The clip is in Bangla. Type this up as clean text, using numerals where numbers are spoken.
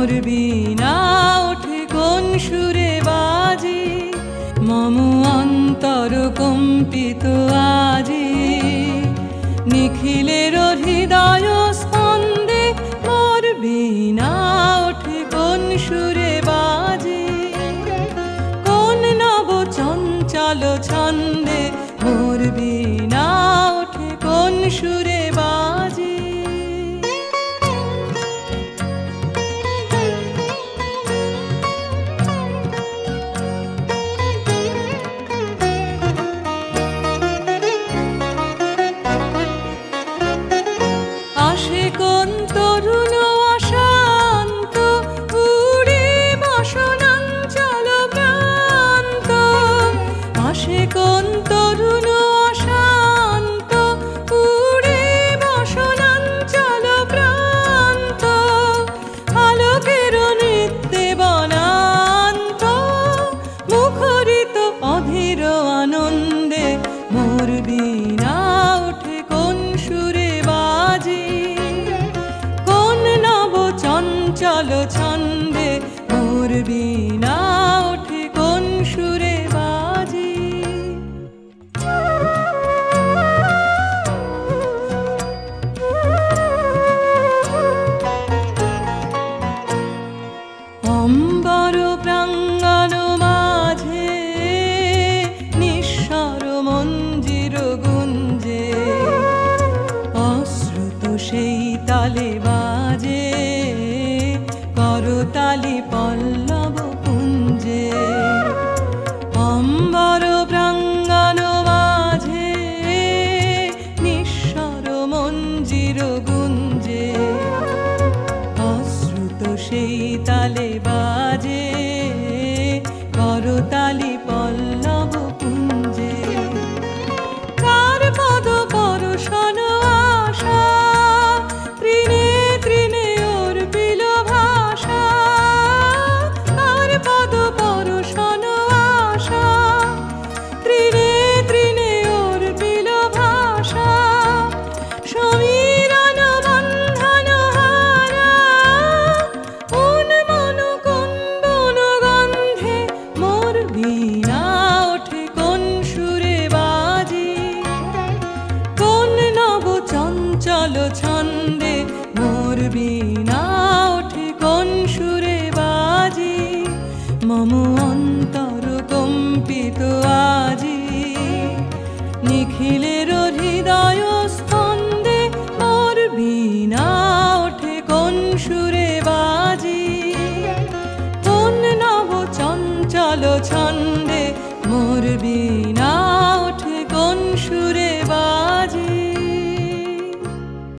মোর বীণা ওঠে কোন সুরে বাজে, মম অন্তর কম্পিত আজি। নিখিলের হৃদয় স্পন্দে মোর বীণা ওঠে কোন সুরে বাজে, কোন নব চঞ্চল ছন্দে মোর বীণা ওঠে কোন সুরে বাজে। আসে কোন তরুণ অশান্ত, উড়ে বসনাঞ্চল প্রান্ত। আসে কোন তরুণ অশান্ত, উড়ে বসনাঞ্চল প্রান্ত। আলোকের নৃত্যে বনান্ত, মুখরিত অধীর আনন্দে মোর বীণা ওঠে কোন সুরে বাজে, কোন নব চঞ্চল ছন্দে মোর বীণা ওঠে কোন সুরে বাজে। অম্বর প্রাঙ্গণ মাঝে নিঃস্বর মঞ্জির গুঞ্জে, অশ্রুত সেই তালে বাজে করতালি পল্লব কুঞ্জে। অম্বর প্রাঙ্গণ মাঝে নিঃস্বর মঞ্জির গুঞ্জে, অশ্রুত সেই তালে বাজে করতালি পল্লব কুঞ্জে। কার পদ পরশন আশা, তৃণে তৃণে অর্পিল ভাষা। কার পদ পরশন আশা, তৃণে তৃণে অর্পিল ভাষা। সমীরণ বন্ধন হারা, উন্মন কুম্বন গন্ধে মোর বীণা ওঠে কোন সুরে বাজে, কোন নব চঞ্চল ছন্দে মোর বীণা ওঠে কোন সুরে বাজে। মম অন্তর কম্পিত আজি, নিখিলের হৃদয় স্পন্দে মোর বীণা ওঠে কোন সুরে বাজে, কোন নব চঞ্চল ছন্দে মোর বীণা